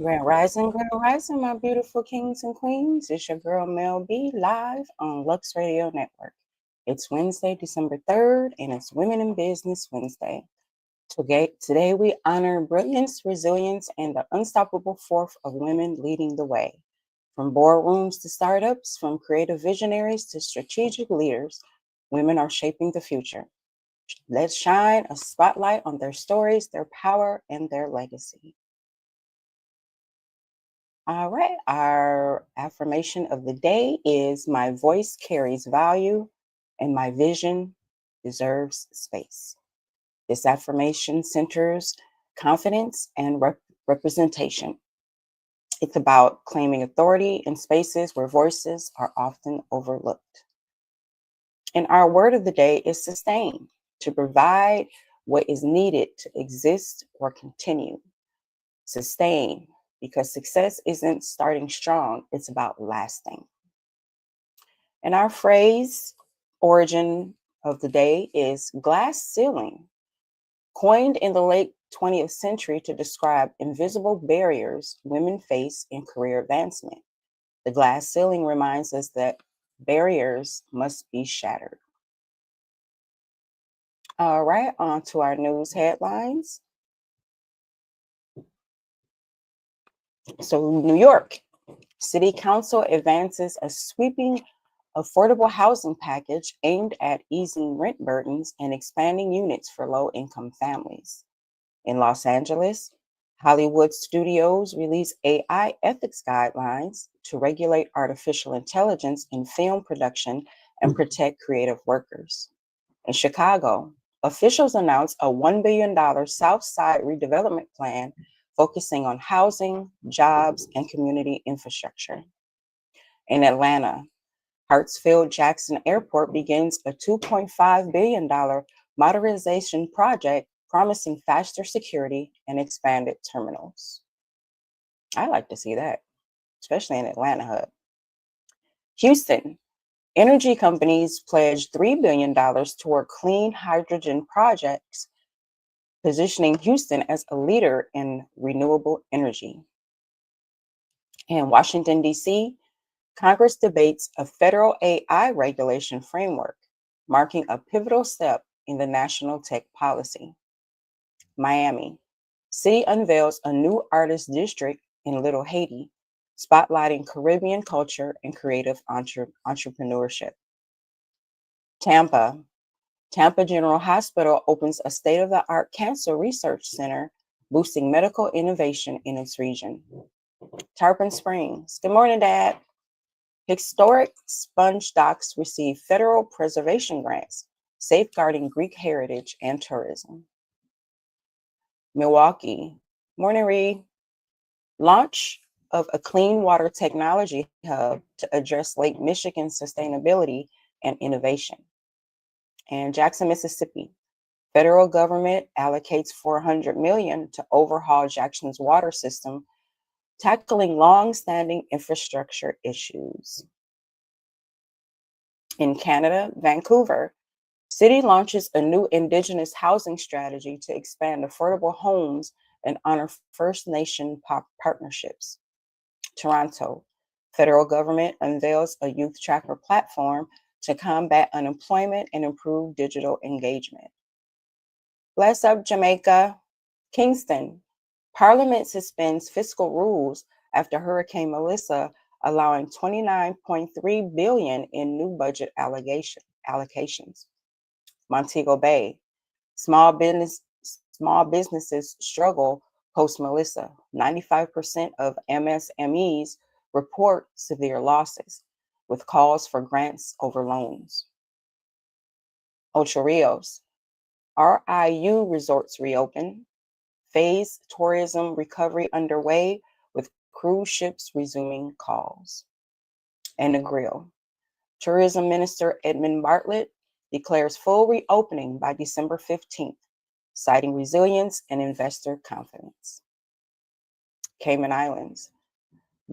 Grand Rising, my beautiful kings and queens. It's your girl Mel B live on Lux Radio Network. It's Wednesday, December 3rd, and it's Women in Business Wednesday. Today we honor brilliance, resilience, and the unstoppable force of women leading the way. From boardrooms to startups, from creative visionaries to strategic leaders, women are shaping the future. Let's shine a spotlight on their stories, their power, and their legacy. All right, our affirmation of the day is my voice carries value and my vision deserves space. This affirmation centers confidence and representation. It's about claiming authority in spaces where voices are often overlooked. And our word of the day is sustain, to provide what is needed to exist or continue. Sustain, because success isn't starting strong, it's about lasting. And our phrase origin of the day is glass ceiling, coined in the late 20th century to describe invisible barriers women face in career advancement. The glass ceiling reminds us that barriers must be shattered. All right, on to our news headlines. So, New York City Council advances a sweeping affordable housing package aimed at easing rent burdens and expanding units for low-income families. In Los Angeles, Hollywood studios release AI ethics guidelines to regulate artificial intelligence in film production and protect creative workers. In Chicago, officials announced a $1 billion South Side redevelopment plan focusing on housing, jobs, and community infrastructure. In Atlanta, Hartsfield Jackson Airport begins a $2.5 billion modernization project promising faster security and expanded terminals. I like to see that, especially in Atlanta hub. Houston, energy companies pledged $3 billion toward clean hydrogen projects, positioning Houston as a leader in renewable energy. In Washington, D.C., Congress debates a federal AI regulation framework, marking a pivotal step in the national tech policy. Miami, city unveils a new artist district in Little Haiti, spotlighting Caribbean culture and creative entrepreneurship. Tampa, Tampa General Hospital opens a state-of-the-art cancer research center, boosting medical innovation in its region. Tarpon Springs, good morning, Dad. Historic sponge docks receive federal preservation grants, safeguarding Greek heritage and tourism. Milwaukee, morning, Reed. Launch of a clean water technology hub to address Lake Michigan sustainability and innovation. And Jackson, Mississippi, federal government allocates $400 million to overhaul Jackson's water system, tackling long-standing infrastructure issues. In Canada, Vancouver, city launches a new Indigenous housing strategy to expand affordable homes and honor First Nation partnerships. Toronto, federal government unveils a youth tracker platform to combat unemployment and improve digital engagement. Bless up, Jamaica. Kingston, Parliament suspends fiscal rules after Hurricane Melissa, allowing $29.3 billion in new budget allocations. Montego Bay, small businesses struggle post Melissa. 95% of MSMEs report severe losses, with calls for grants over loans. Ocho Rios, RIU resorts reopen, phased tourism recovery underway, with cruise ships resuming calls. And the Grill, Tourism Minister Edmund Bartlett declares full reopening by December 15th, citing resilience and investor confidence. Cayman Islands,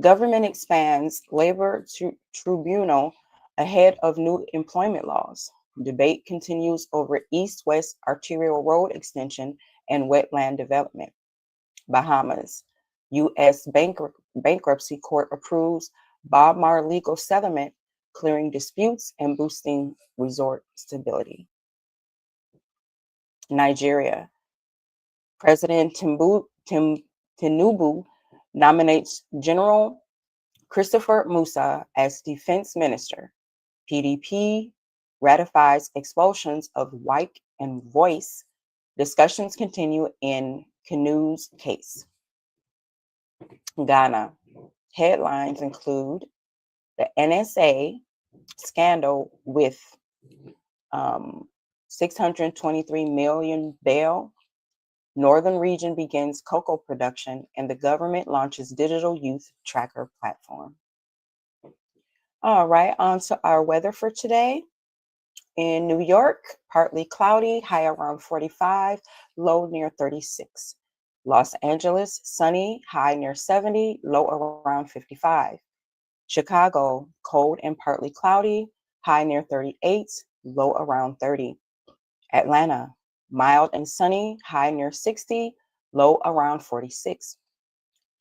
government expands labor tribunal ahead of new employment laws. Debate continues over east-west arterial road extension and wetland development. Bahamas, U.S. bankruptcy court approves Bob Marley legal settlement, clearing disputes and boosting resort stability. Nigeria. President Tinubu nominates General Christopher Musa as defense minister. PDP ratifies expulsions of White and Voice. Discussions continue in Kanu's case. Ghana. Headlines include the NSA scandal with 623 million bail. Northern region begins cocoa production, and the government launches digital youth tracker platform. All right, on to our weather for today. In New York, partly cloudy, high around 45, low near 36. Los Angeles, sunny, high near 70, low around 55. Chicago, cold and partly cloudy, high near 38, low around 30. Atlanta, mild and sunny, high near 60, low around 46.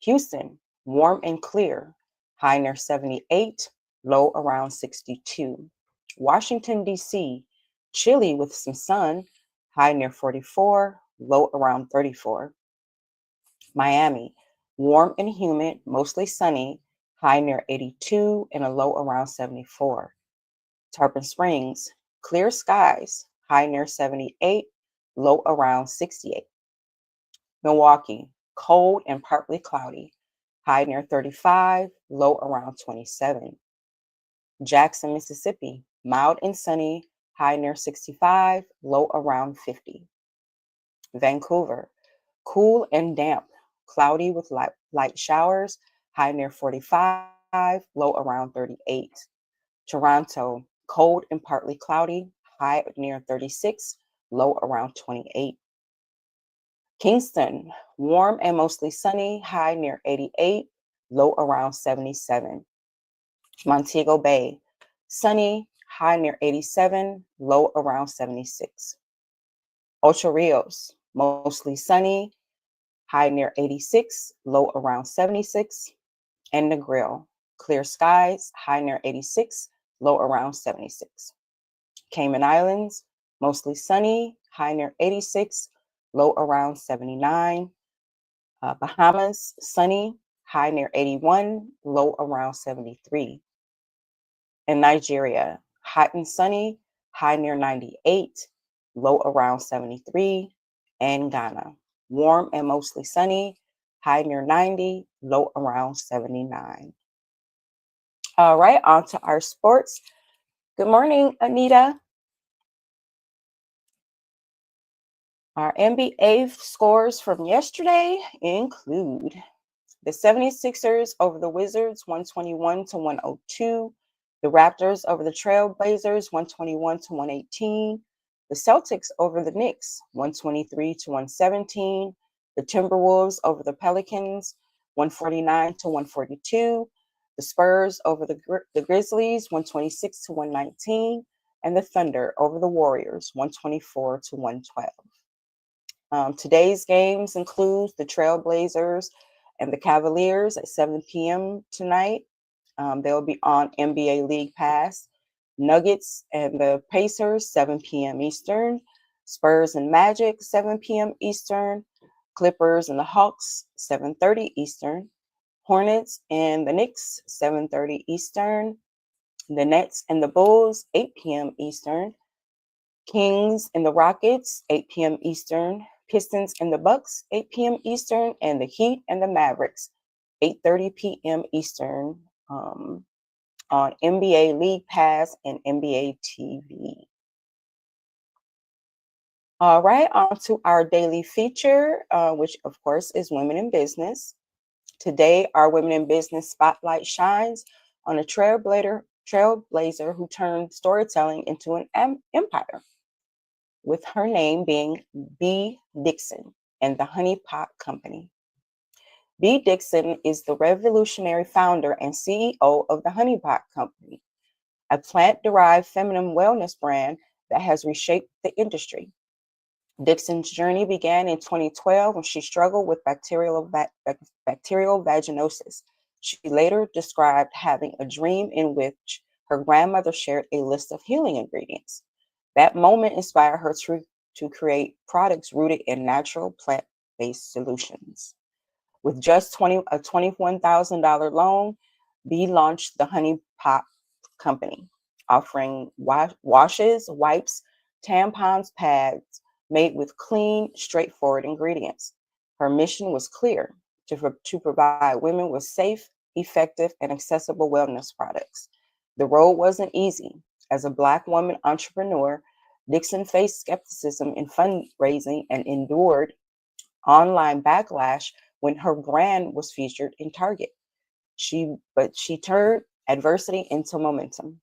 Houston, warm and clear, high near 78, low around 62. Washington, D.C., chilly with some sun, high near 44, low around 34. Miami, warm and humid, mostly sunny, high near 82 and a low around 74. Tarpon Springs, clear skies, high near 78, low around 68. Milwaukee, cold and partly cloudy, high near 35, low around 27. Jackson, Mississippi, mild and sunny, high near 65, low around 50. Vancouver, cool and damp, cloudy with light showers, high near 45, low around 38. Toronto, cold and partly cloudy, high near 36, low around 28. Kingston, warm and mostly sunny, high near 88, low around 77. Montego Bay, sunny, high near 87, low around 76. Ocho Rios, mostly sunny, high near 86, low around 76. And Negril, clear skies, high near 86, low around 76. Cayman Islands, mostly sunny, high near 86, low around 79. Bahamas, sunny, high near 81, low around 73. In Nigeria, hot and sunny, high near 98, low around 73. And Ghana, warm and mostly sunny, high near 90, low around 79. All right, on to our sports. Good morning, Anita. Our NBA scores from yesterday include the 76ers over the Wizards, 121-102. The Raptors over the Trailblazers, 121-118. The Celtics over the Knicks, 123-117. The Timberwolves over the Pelicans, 149-142. The Spurs over the Grizzlies, 126-119. And the Thunder over the Warriors, 124-112. Today's games include the Trailblazers and the Cavaliers at 7 p.m. tonight. They'll be on NBA League Pass. Nuggets and the Pacers, 7 p.m. Eastern. Spurs and Magic, 7 p.m. Eastern. Clippers and the Hawks, 7:30 Eastern. Hornets and the Knicks, 7:30 Eastern. The Nets and the Bulls, 8 p.m. Eastern. Kings and the Rockets, 8 p.m. Eastern. Pistons and the Bucks, 8 p.m. Eastern. And the Heat and the Mavericks, 8:30 p.m. Eastern on NBA League Pass and NBA TV. All right, on to our daily feature, which of course is Women in Business. Today, our Women in Business spotlight shines on a trailblazer who turned storytelling into an empire, with her name being B. Dixon and the Honey Pot Company. B. Dixon is the revolutionary founder and CEO of the Honey Pot Company, a plant-derived feminine wellness brand that has reshaped the industry. Dixon's journey began in 2012 when she struggled with bacterial vaginosis. She later described having a dream in which her grandmother shared a list of healing ingredients. That moment inspired her to create products rooted in natural plant-based solutions. With just a $21,000 loan, B launched the Honey Pot Company, offering washes, wipes, tampons, pads made with clean, straightforward ingredients. Her mission was clear: to provide women with safe, effective, and accessible wellness products. The road wasn't easy. As a Black woman entrepreneur, Dixon faced skepticism in fundraising and endured online backlash when her brand was featured in Target. But she turned adversity into momentum.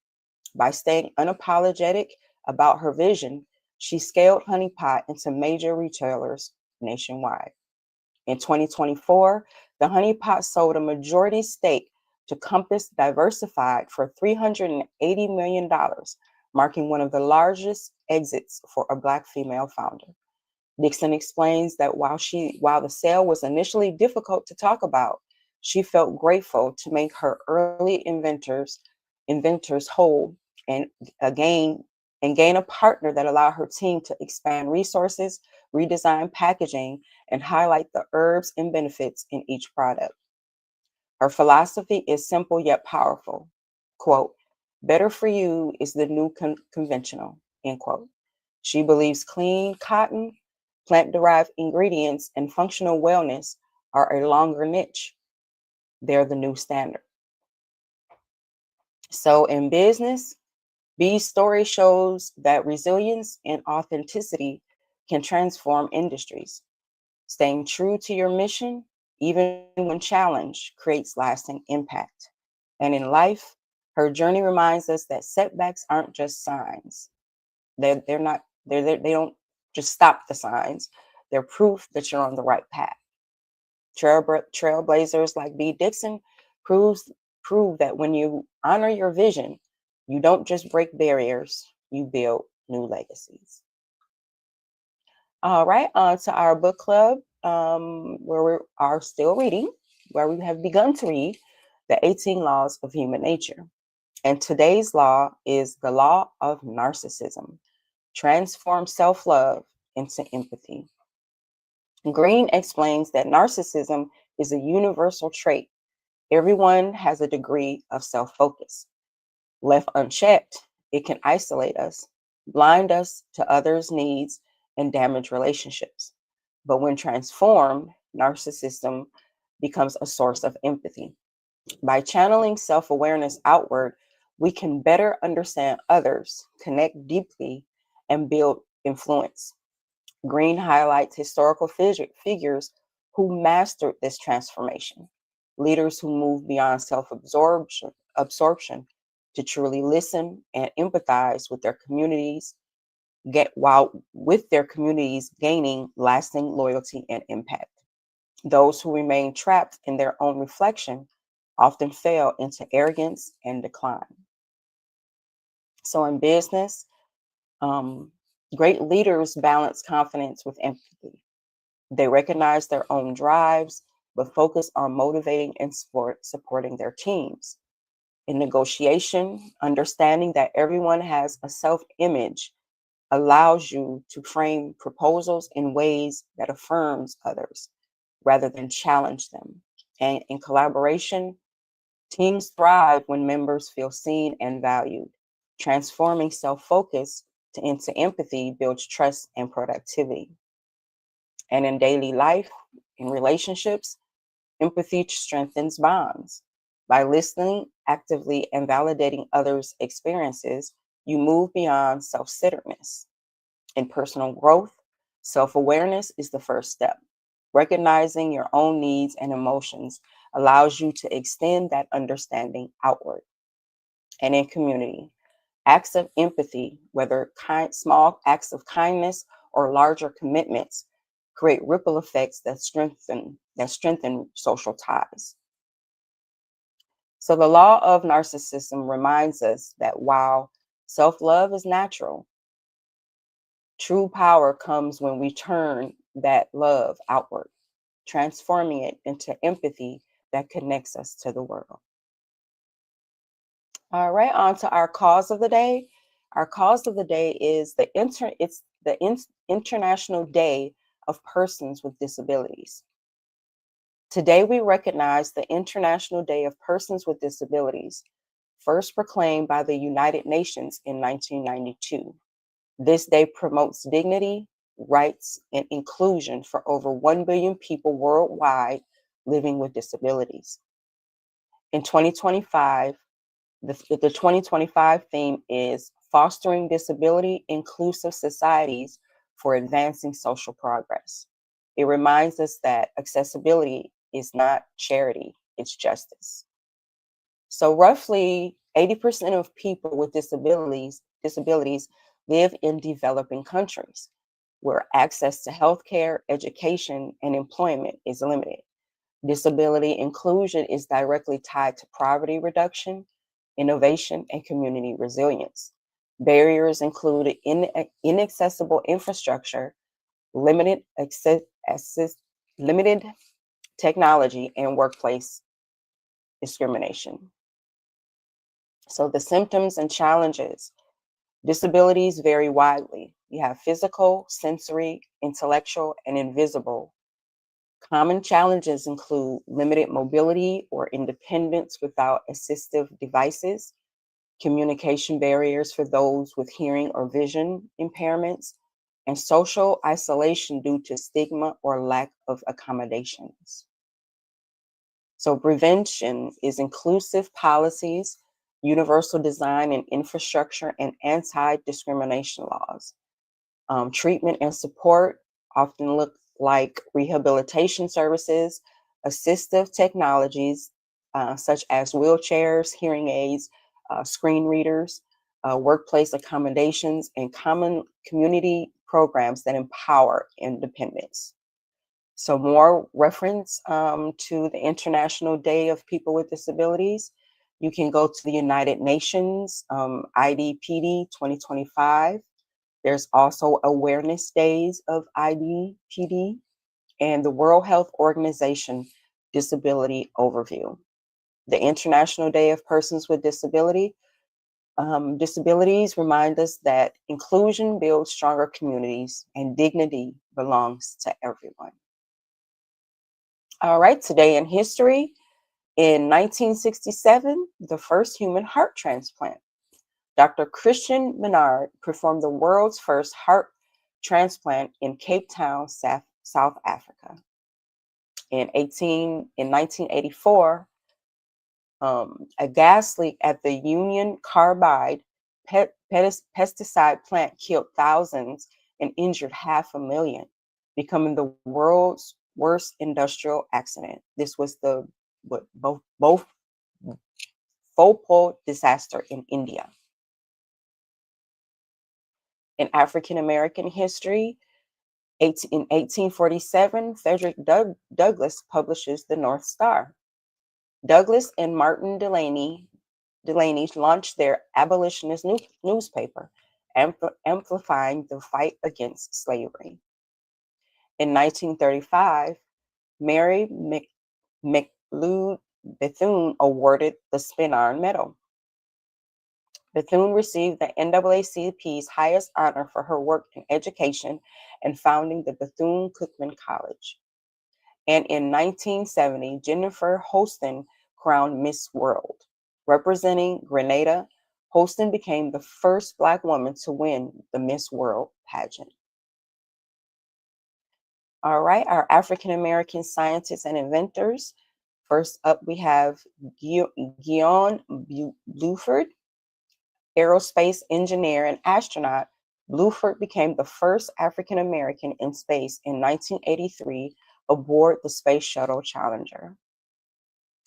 By staying unapologetic about her vision, she scaled Honey Pot into major retailers nationwide. In 2024, the Honey Pot sold a majority stake to Compass Diversified for $380 million, marking one of the largest exits for a Black female founder. Dixon explains that while the sale was initially difficult to talk about, she felt grateful to make her early inventors whole and again and gain a partner that allowed her team to expand resources, redesign packaging, and highlight the herbs and benefits in each product. Her philosophy is simple yet powerful. Quote, better for you is the new conventional, end quote. She believes clean cotton, plant-derived ingredients, and functional wellness are a longer niche. They're the new standard. So in business, B's story shows that resilience and authenticity can transform industries. Staying true to your mission, even when challenged, creates lasting impact. And in life, her journey reminds us that setbacks aren't just signs. They're not, they don't just stop the signs. They're proof that you're on the right path. Trailblazers like B. Dixon prove that when you honor your vision, you don't just break barriers, you build new legacies. All right, on to our book club, where we are still reading, where we have begun to read the 18 Laws of Human Nature. And today's law is the law of narcissism. Transform self-love into empathy. Green explains that narcissism is a universal trait. Everyone has a degree of self-focus. Left unchecked, it can isolate us, blind us to others' needs, and damage relationships. But when transformed, narcissism becomes a source of empathy. By channeling self-awareness outward, we can better understand others, connect deeply, and build influence. Green highlights historical figures who mastered this transformation, leaders who moved beyond self-absorption to truly listen and empathize with their communities, gaining lasting loyalty and impact. Those who remain trapped in their own reflection often fail into arrogance and decline. So in business, great leaders balance confidence with empathy. They recognize their own drives, but focus on motivating and supporting their teams. In negotiation, understanding that everyone has a self-image allows you to frame proposals in ways that affirms others rather than challenge them. And in collaboration, teams thrive when members feel seen and valued. Transforming self-focus into empathy builds trust and productivity. And in daily life, in relationships, empathy strengthens bonds. By listening actively and validating others' experiences, you move beyond self-centeredness. In personal growth, self-awareness is the first step. Recognizing your own needs and emotions allows you to extend that understanding outward. And in community, acts of empathy, whether small acts of kindness or larger commitments, create ripple effects that strengthen social ties. So the law of narcissism reminds us that while self-love is natural, True power comes when we turn that love outward, transforming it into empathy that connects us to the world. All right, on to our cause of the day. Our cause of the day is International Day of Persons with Disabilities. Today we recognize the International Day of Persons with Disabilities, first proclaimed by the United Nations in 1992. This day promotes dignity, rights, and inclusion for over 1 billion people worldwide living with disabilities. In 2025, the 2025 theme is Fostering Disability Inclusive Societies for Advancing Social Progress. It reminds us that accessibility is not charity, it's justice. So roughly 80% of people with disabilities live in developing countries where access to healthcare, education, and employment is limited. Disability inclusion is directly tied to poverty reduction, innovation, and community resilience. Barriers include inaccessible infrastructure, limited limited technology, and workplace discrimination. So the symptoms and challenges. Disabilities vary widely. You have physical, sensory, intellectual, and invisible. Common challenges include limited mobility or independence without assistive devices, communication barriers for those with hearing or vision impairments, and social isolation due to stigma or lack of accommodations. So prevention is inclusive policies, universal design and infrastructure, and anti-discrimination laws. Treatment and support often look like rehabilitation services, assistive technologies such as wheelchairs, hearing aids, screen readers, workplace accommodations, and common community programs that empower independence. So more reference to the International Day of People with Disabilities. You can go to the United Nations IDPD 2025. There's also awareness days of IDPD and the World Health Organization Disability Overview. The International Day of Persons with Disabilities remind us that inclusion builds stronger communities and dignity belongs to everyone. All right, today in history, in 1967, the first human heart transplant. Dr. Christian Menard performed the world's first heart transplant in Cape Town, South Africa. In 1984, a gas leak at the Union Carbide pesticide plant killed thousands and injured 500,000, becoming the world's worst industrial accident. This was the Bhopal disaster in India. In African American history, in 1847, Frederick Douglass publishes the North Star. Douglass and Martin Delany launched their abolitionist newspaper, amplifying the fight against slavery. In 1935, Mary McLeod Bethune awarded the Spin Iron Medal. Bethune received the NAACP's highest honor for her work in education and founding the Bethune-Cookman College. And in 1970, Jennifer Holston crowned Miss World. Representing Grenada, Holston became the first Black woman to win the Miss World pageant. All right, our African American scientists and inventors. First up, we have Guion Bluford, aerospace engineer and astronaut. Bluford became the first African American in space in 1983 aboard the Space Shuttle Challenger.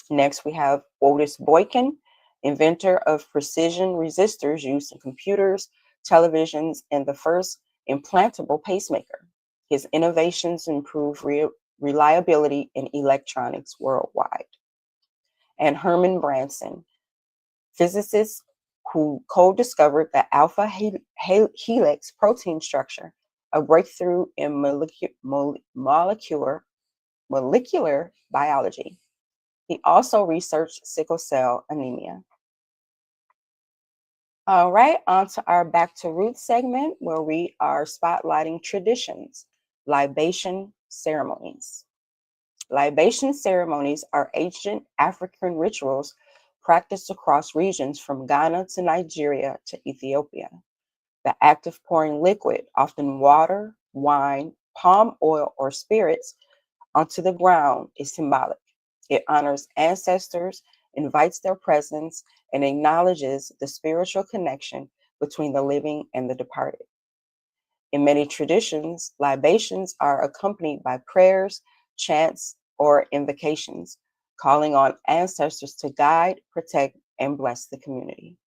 Next, we have Otis Boykin, inventor of precision resistors used in computers, televisions, and the first implantable pacemaker. His innovations improve reliability in electronics worldwide. And Herman Branson, physicist who co-discovered the alpha helix protein structure a breakthrough in molecular biology. He also researched sickle cell anemia. All right, on to our Back to Roots segment where we are spotlighting traditions, libation ceremonies. Libation ceremonies are ancient African rituals practiced across regions from Ghana to Nigeria to Ethiopia. The act of pouring liquid, often water, wine, palm oil, or spirits, onto the ground is symbolic. It honors ancestors, invites their presence, and acknowledges the spiritual connection between the living and the departed. In many traditions, libations are accompanied by prayers, chants, or invocations, calling on ancestors to guide, protect, and bless the community.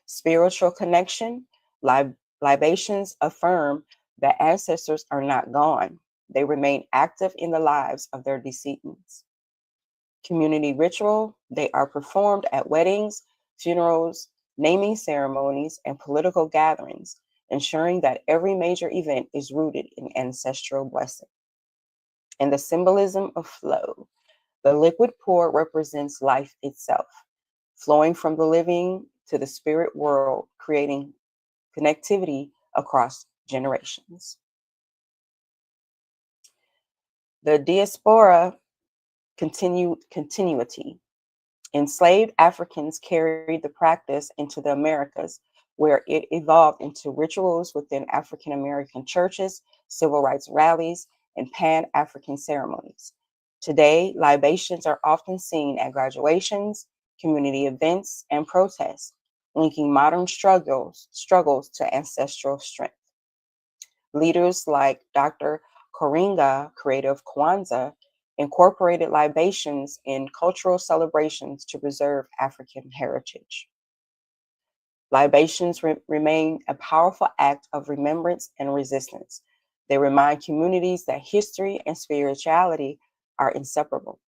Spiritual connection, libations affirm that ancestors are not gone. They remain active in the lives of their decedents. Community ritual, they are performed at weddings, funerals, naming ceremonies, and political gatherings, ensuring that every major event is rooted in ancestral blessing. And the symbolism of flow. The liquid pour represents life itself, flowing from the living to the spirit world, creating connectivity across generations. The diaspora continuity. Enslaved Africans carried the practice into the Americas, where it evolved into rituals within African American churches, civil rights rallies, and Pan African ceremonies. Today, libations are often seen at graduations, community events, and protests, linking modern struggles to ancestral strength. Leaders like Dr. Koringa, creator of Kwanzaa, incorporated libations in cultural celebrations to preserve African heritage. Libations remain a powerful act of remembrance and resistance. They remind communities that history and spirituality are inseparable.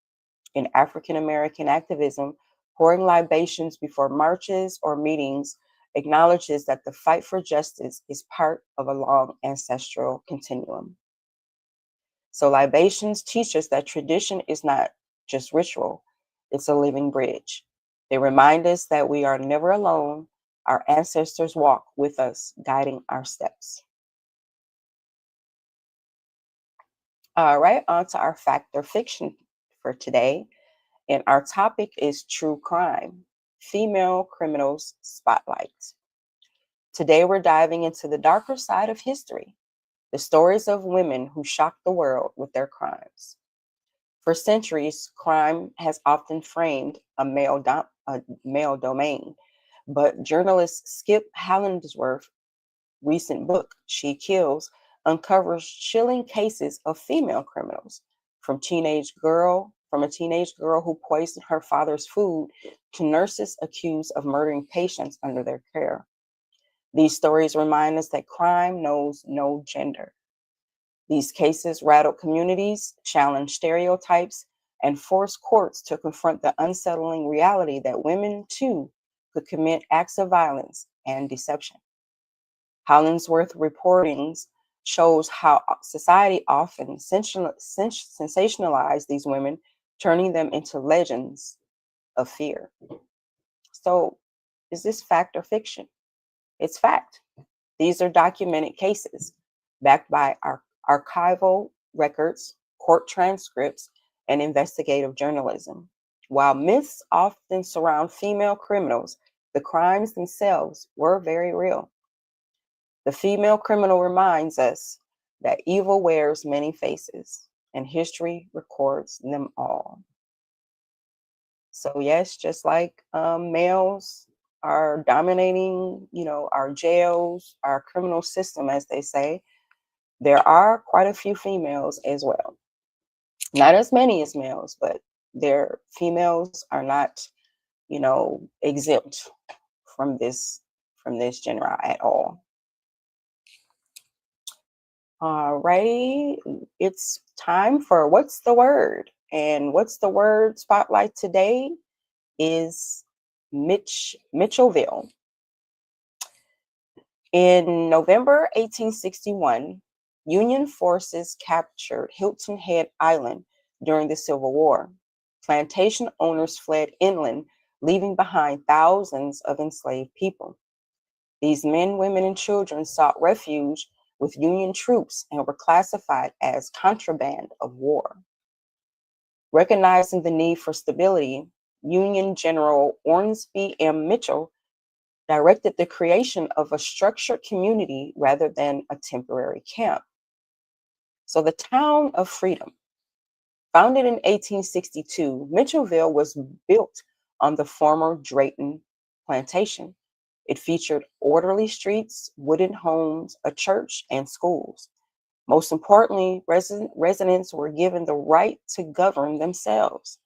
In African American activism, pouring libations before marches or meetings acknowledges that the fight for justice is part of a long ancestral continuum. So libations teach us that tradition is not just ritual, it's a living bridge. They remind us that we are never alone. Our ancestors walk with us, guiding our steps. All right, on to our fact or fiction for today. And our topic is true crime, female criminals spotlight. Today, we're diving into the darker side of history, the stories of women who shocked the world with their crimes. For centuries, crime has often framed a male domain, but journalist Skip Hollandsworth's recent book, She Kills, uncovers chilling cases of female criminals, from a teenage girl who poisoned her father's food to nurses accused of murdering patients under their care. These stories remind us that crime knows no gender. These cases rattle communities, challenge stereotypes, and force courts to confront the unsettling reality that women, too, could commit acts of violence and deception. Hollingsworth reportings shows how society often sensationalizes these women, turning them into legends of fear. So, is this fact or fiction? It's fact. These are documented cases backed by our archival records, court transcripts, and investigative journalism. While myths often surround female criminals, the crimes themselves were very real. The female criminal reminds us that evil wears many faces, and history records them all. So yes, just like males are dominating, our jails, our criminal system, as they say, there are quite a few females as well. Not as many as males, but their females are not, exempt from this genre at all. Alrighty, it's time for What's the Word? And What's the Word spotlight today is Mitchellville. In November 1861, Union forces captured Hilton Head Island during the Civil War. Plantation owners fled inland, leaving behind thousands of enslaved people. These men, women, and children sought refuge with Union troops and were classified as contraband of war. Recognizing the need for stability, Union General Ormsby M. Mitchell directed the creation of a structured community rather than a temporary camp. So, the town of Freedom, founded in 1862, Mitchellville was built on the former Drayton plantation. It featured orderly streets, wooden homes, a church, and schools. Most importantly, residents were given the right to govern themselves,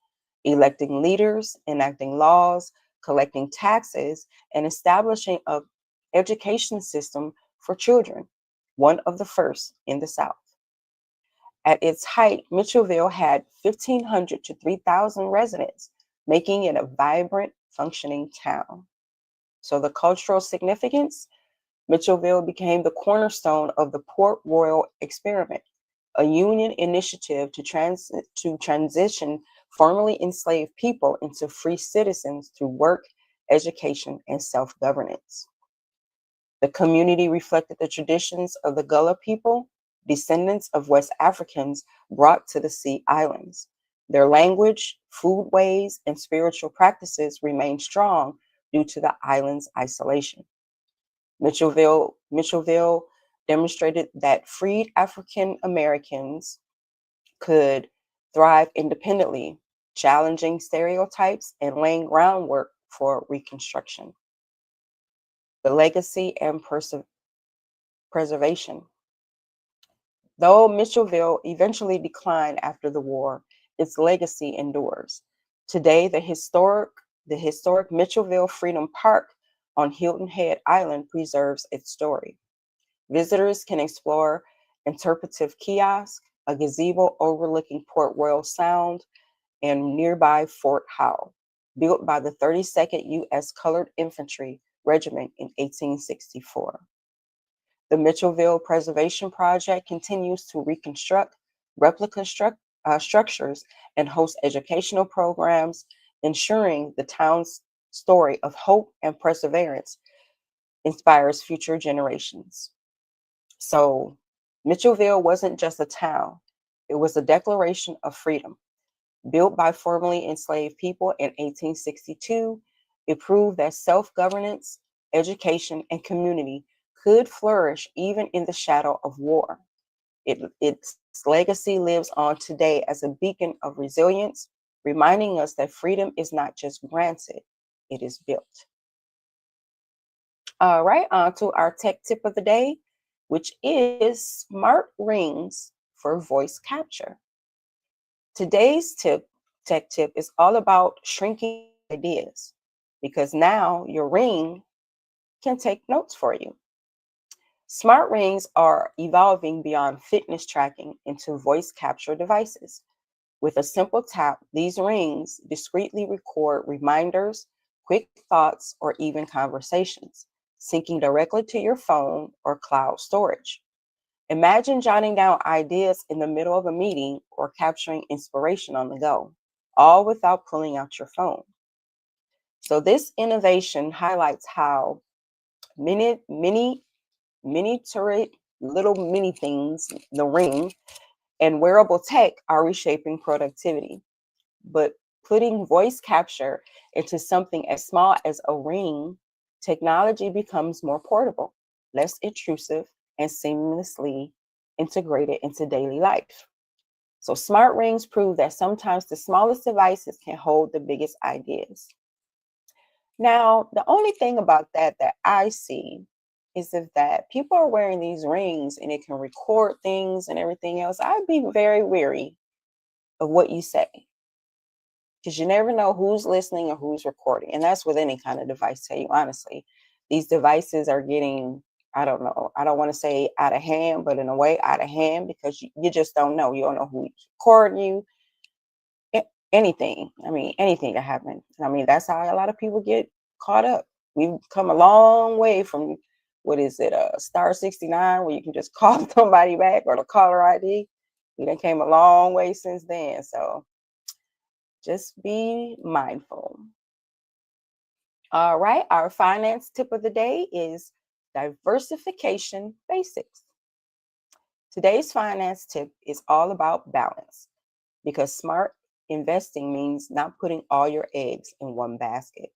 electing leaders, enacting laws, collecting taxes, and establishing an education system for children, one of the first in the South. At its height, Mitchellville had 1,500 to 3,000 residents, making it a vibrant, functioning town. So, the cultural significance: Mitchellville became the cornerstone of the Port Royal experiment, a Union initiative to transition formerly enslaved people into free citizens through work, education, and self-governance. The community reflected the traditions of the Gullah people, descendants of West Africans brought to the Sea Islands. Their language, foodways, and spiritual practices remained strong due to the island's isolation. Mitchellville demonstrated that freed African Americans could thrive independently, challenging stereotypes and laying groundwork for Reconstruction. The legacy and preservation. Though Mitchellville eventually declined after the war, its legacy endures. Today, the historic Mitchellville Freedom Park on Hilton Head Island preserves its story. Visitors can explore interpretive kiosk, a gazebo overlooking Port Royal Sound, and nearby Fort Howe, built by the 32nd U.S. Colored Infantry Regiment in 1864. The Mitchellville Preservation Project continues to reconstruct replica structures and host educational programs, ensuring the town's story of hope and perseverance inspires future generations. So, Mitchellville wasn't just a town, it was a declaration of freedom. Built by formerly enslaved people in 1862, it proved that self governance, education, and community could flourish even in the shadow of war. Its legacy lives on today as a beacon of resilience, reminding us that freedom is not just granted, it is built. All right, on to our tech tip of the day, which is smart rings for voice capture. Today's tech tip is all about shrinking ideas because now your ring can take notes for you. Smart rings are evolving beyond fitness tracking into voice capture devices. With a simple tap, these rings discreetly record reminders, quick thoughts, or even conversations, syncing directly to your phone or cloud storage. Imagine jotting down ideas in the middle of a meeting or capturing inspiration on the go, all without pulling out your phone. So this innovation highlights how many miniature little mini things, the ring, and wearable tech are reshaping productivity. But putting voice capture into something as small as a ring, technology becomes more portable, less intrusive, and seamlessly integrated into daily life. So, smart rings prove that sometimes the smallest devices can hold the biggest ideas. Now, the only thing about that I see is if that people are wearing these rings and it can record things and everything else, I'd be very wary of what you say because you never know who's listening or who's recording. And that's with any kind of device, tell you honestly. These devices are getting, I don't know, I don't want to say out of hand, but in a way out of hand because you just don't know. You don't know who's recording you. Anything. I mean, anything can happen. I mean, that's how a lot of people get caught up. We've come a long way from what is it, star 69, where you can just call somebody back, or the caller ID. We done came a long way since then. So just be mindful. All right, our finance tip of the day is diversification basics. Today's finance tip is all about balance, because smart investing means not putting all your eggs in one basket.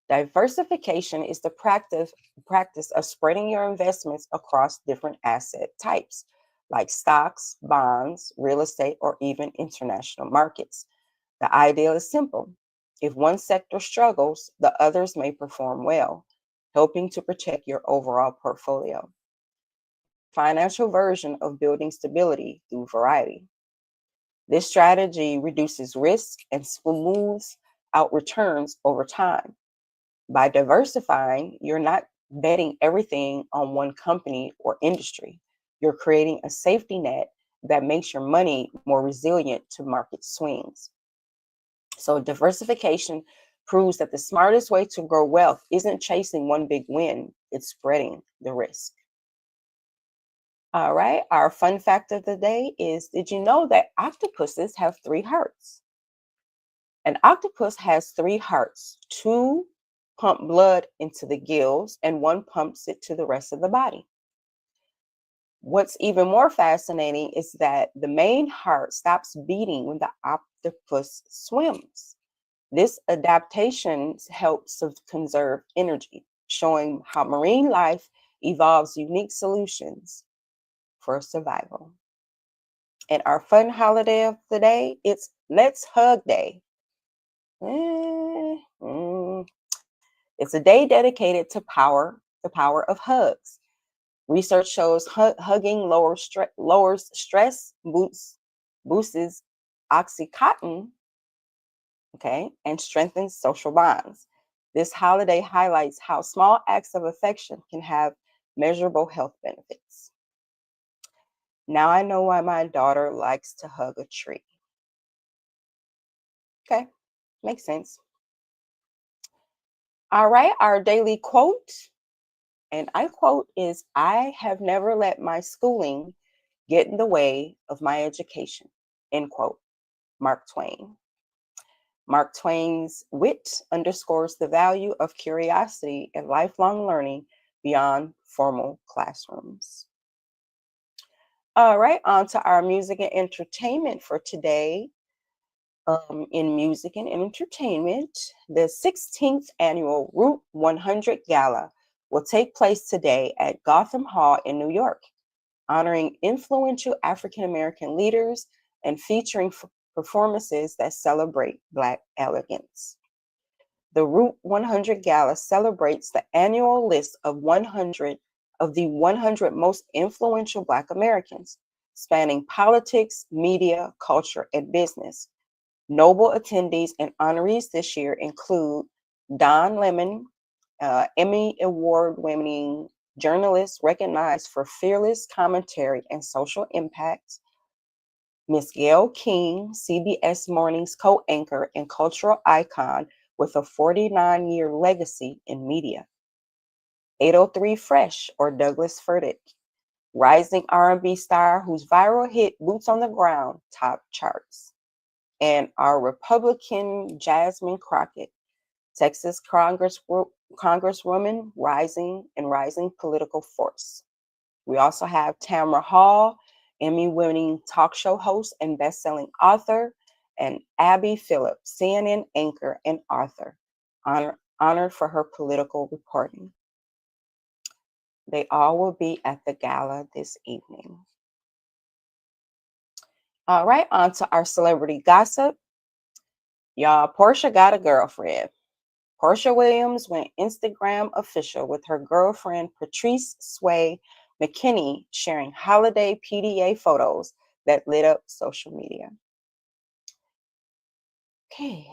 Diversification is the practice of spreading your investments across different asset types, like stocks, bonds, real estate, or even international markets. The idea is simple. If one sector struggles, the others may perform well, helping to protect your overall portfolio. Financial version of building stability through variety. This strategy reduces risk and smooths out returns over time. By diversifying, you're not betting everything on one company or industry. You're creating a safety net that makes your money more resilient to market swings. So diversification proves that the smartest way to grow wealth isn't chasing one big win, it's spreading the risk. All right, our fun fact of the day is, did you know that octopuses have 3 hearts? An octopus has 3 hearts. 2 pump blood into the gills, and 1 pumps it to the rest of the body. What's even more fascinating is that the main heart stops beating when the octopus swims. This adaptation helps to conserve energy, showing how marine life evolves unique solutions for survival. And our fun holiday of the day, it's Let's Hug Day. It's a day dedicated to the power of hugs. Research shows hugging lowers stress, boosts oxytocin, okay, and strengthens social bonds. This holiday highlights how small acts of affection can have measurable health benefits. Now I know why my daughter likes to hug a tree. Okay, makes sense. All right, our daily quote, and I quote, is, "I have never let my schooling get in the way of my education." End quote. Mark Twain. Mark Twain's wit underscores the value of curiosity and lifelong learning beyond formal classrooms. All right, on to our music and entertainment for today. In music and entertainment, the 16th annual Route 100 Gala will take place today at Gotham Hall in New York, honoring influential African American leaders and featuring performances that celebrate Black elegance. The Route 100 Gala celebrates the annual list of the 100 most influential Black Americans, spanning politics, media, culture, and business. Notable attendees and honorees this year include Don Lemon, Emmy Award-winning journalist recognized for fearless commentary and social impact; Miss Gayle King, CBS Morning's co-anchor and cultural icon with a 49-year legacy in media; 803 Fresh, or Douglas Furtick, rising R&B star whose viral hit Boots on the Ground topped charts; and our Republican Jasmine Crockett, Texas Congresswoman, rising political force. We also have Tamara Hall, Emmy-winning talk show host and best-selling author, and Abby Phillips, CNN anchor and author, honored for her political reporting. They all will be at the gala this evening. All right, on to our celebrity gossip. Y'all, Portia got a girlfriend. Portia Williams went Instagram official with her girlfriend Patrice Sway McKinney sharing holiday PDA photos that lit up social media. Okay.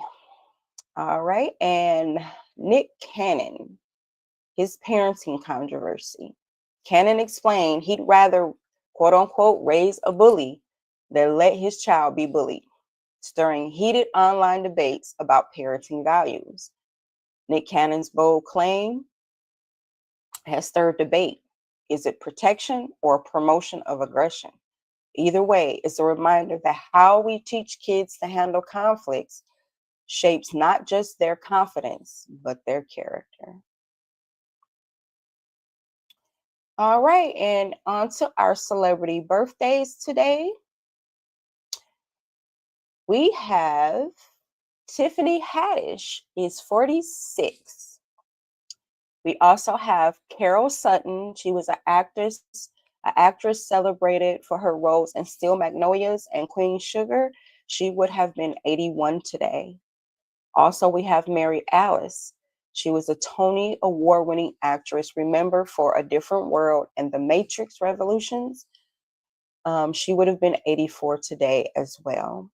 All right. And Nick Cannon, his parenting controversy. Cannon explained he'd rather, quote unquote, raise a bully than let his child be bullied, stirring heated online debates about parenting values. Nick Cannon's bold claim: has stirred debate. Is it protection or promotion of aggression? Either way, it's a reminder that how we teach kids to handle conflicts shapes not just their confidence, but their character. All right, and on to our celebrity birthdays today. We have Tiffany Haddish is 46. We also have Carol Sutton. She was an actress celebrated for her roles in Steel Magnolias and Queen Sugar. She would have been 81 today. Also, we have Mary Alice. She was a Tony Award-winning actress, remember for A Different World and The Matrix Revolutions. She would have been 84 today as well.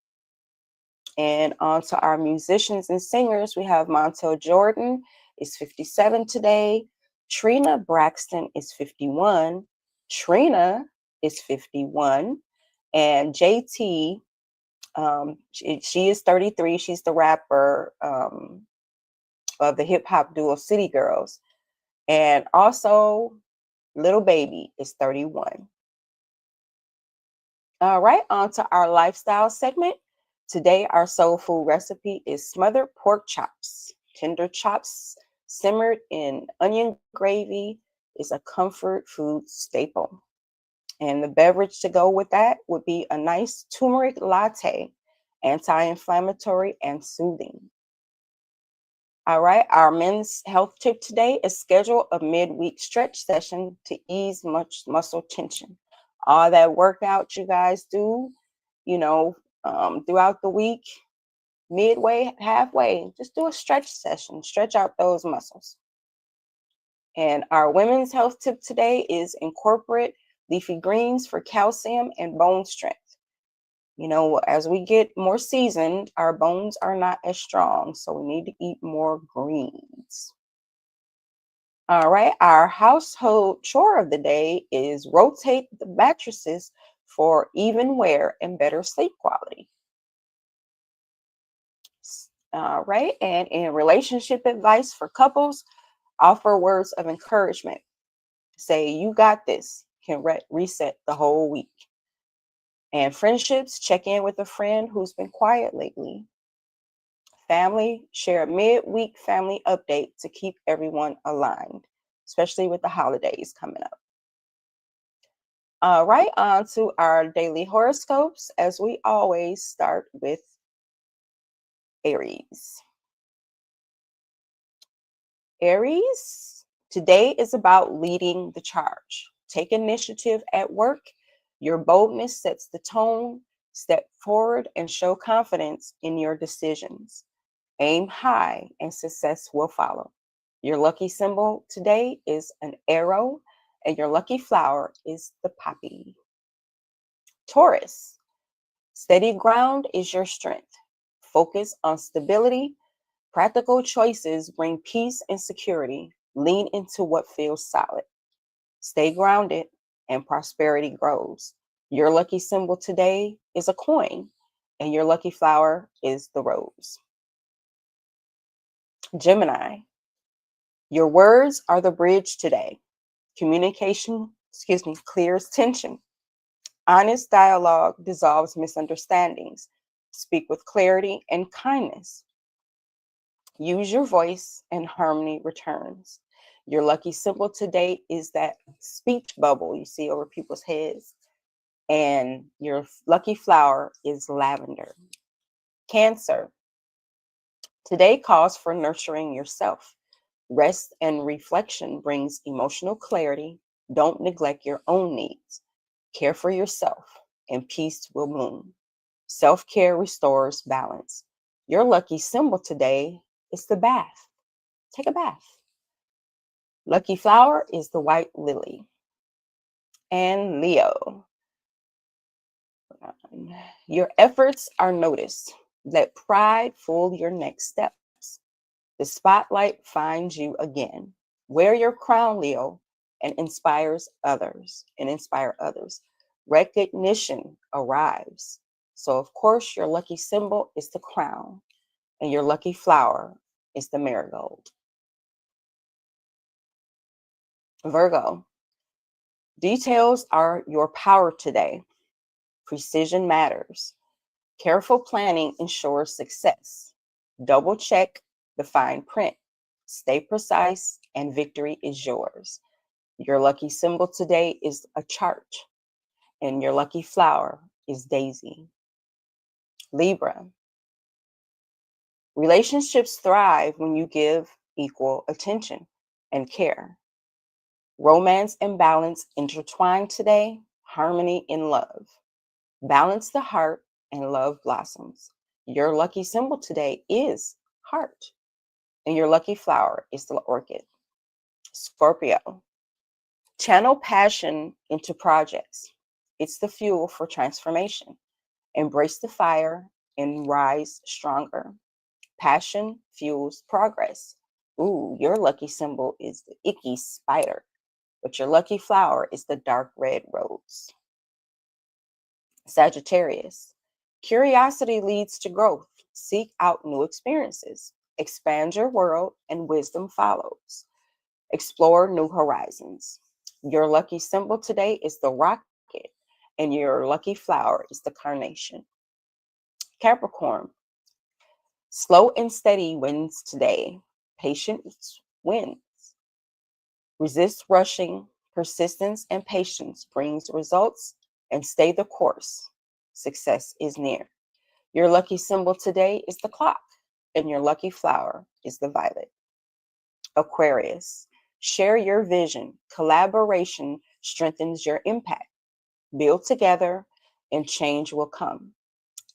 And on to our musicians and singers, we have Montel Jordan is 57 today. Trina Braxton is 51. Trina is 51. And JT, she is 33. She's the rapper of the hip hop duo City Girls. And also, Little Baby is 31. All right, on to our lifestyle segment. Today, our soul food recipe is smothered pork chops. Tender chops simmered in onion gravy is a comfort food staple. And the beverage to go with that would be a nice turmeric latte, anti-inflammatory and soothing. All right, our men's health tip today is schedule a midweek stretch session to ease much muscle tension. All that workout you guys do, you know, throughout the week, midway, halfway, just do a stretch session, stretch out those muscles. And our women's health tip today is incorporate leafy greens for calcium and bone strength. You know, as we get more seasoned, our bones are not as strong, so we need to eat more greens. All right, our household chore of the day is rotate the mattresses for even wear and better sleep quality. All right, and in relationship advice for couples, offer words of encouragement. Say, you got this, can reset the whole week. And friendships, check in with a friend who's been quiet lately. Family, share a midweek family update to keep everyone aligned, especially with the holidays coming up. All right, on to our daily horoscopes, as we always start with Aries. Aries, today is about leading the charge. Take initiative at work. Your boldness sets the tone. Step forward and show confidence in your decisions. Aim high and success will follow. Your lucky symbol today is an arrow, and your lucky flower is the poppy. Taurus, steady ground is your strength. Focus on stability. Practical choices bring peace and security. Lean into what feels solid. Stay grounded and prosperity grows. Your lucky symbol today is a coin, and your lucky flower is the rose. Gemini, your words are the bridge today. Communication, clears tension. Honest dialogue dissolves misunderstandings. Speak with clarity and kindness. Use your voice and harmony returns. Your lucky symbol today is that speech bubble you see over people's heads. And your lucky flower is lavender. Cancer, today calls for nurturing yourself. Rest and reflection brings emotional clarity. Don't neglect your own needs. Care for yourself, and peace will bloom. Self-care restores balance. Your lucky symbol today is the bath. Take a bath. Lucky flower is the white lily. And Leo, your efforts are noticed. Let pride fool your next steps. The spotlight finds you again. Wear your crown, Leo, and inspire others. Recognition arrives. So, of course, your lucky symbol is the crown, and your lucky flower is the marigold. Virgo, details are your power today. Precision matters. Careful planning ensures success. Double check the fine print. Stay precise, and victory is yours. Your lucky symbol today is a chart, and your lucky flower is daisy. Libra, relationships thrive when you give equal attention and care. Romance and balance intertwine today, harmony in love. Balance the heart and love blossoms. Your lucky symbol today is heart, and your lucky flower is the orchid. Scorpio, channel passion into projects. It's the fuel for transformation. Embrace the fire and rise stronger. Passion fuels progress. Ooh, your lucky symbol is the icky spider, but your lucky flower is the dark red rose. Sagittarius, curiosity leads to growth. Seek out new experiences. Expand your world, and wisdom follows. Explore new horizons. Your lucky symbol today is the rocket, and your lucky flower is the carnation. Capricorn, slow and steady wins today. Patience wins. Resist rushing. Persistence and patience brings results, and stay the course. Success is near. Your lucky symbol today is the clock, and your lucky flower is the violet. Aquarius, share your vision. Collaboration strengthens your impact. Build together, and change will come.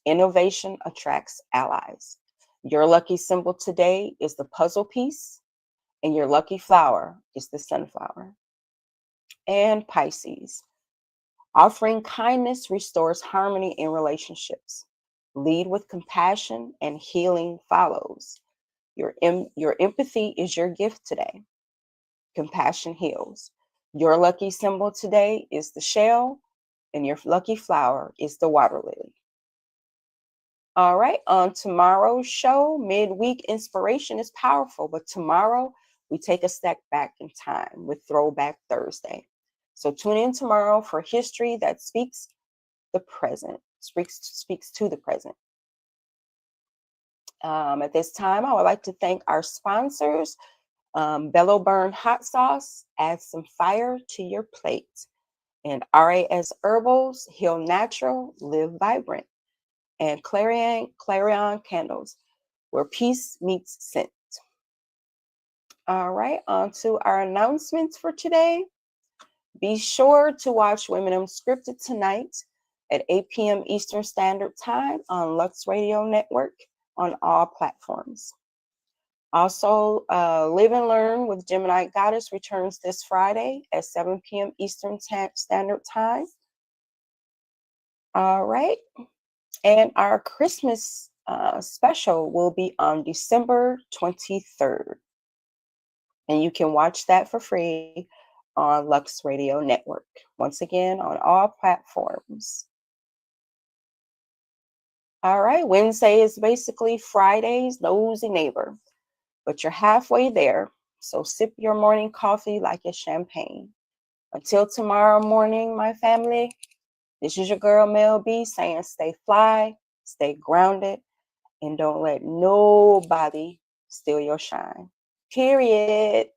Innovation attracts allies. Your lucky symbol today is the puzzle piece, and your lucky flower is the sunflower. And Pisces, offering kindness restores harmony in relationships. Lead with compassion, and healing follows. Your empathy is your gift today. Compassion heals. Your lucky symbol today is the shell, and your lucky flower is the water lily. All right, on tomorrow's show, midweek inspiration is powerful, but tomorrow we take a step back in time with Throwback Thursday. So tune in tomorrow for history that speaks the present, speaks to the present. At this time, I would like to thank our sponsors. Bellow Burn Hot Sauce, add some fire to your plate. And RAS Herbals, Heal Natural, Live Vibrant. And Clarion Candles, where peace meets scent. All right, on to our announcements for today. Be sure to watch Women Unscripted tonight at 8 p.m. Eastern Standard Time on Lux Radio Network on all platforms. Also, Live and Learn with Gemini Goddess returns this Friday at 7 p.m. Eastern Standard Time. All right. And our Christmas special will be on December 23rd. And you can watch that for free on Lux Radio Network. Once again, on all platforms. All right. Wednesday is basically Friday's nosy neighbor, but you're halfway there. So sip your morning coffee like it's champagne. Until tomorrow morning, my family, this is your girl Mell B saying stay fly, stay grounded, and don't let nobody steal your shine. Period.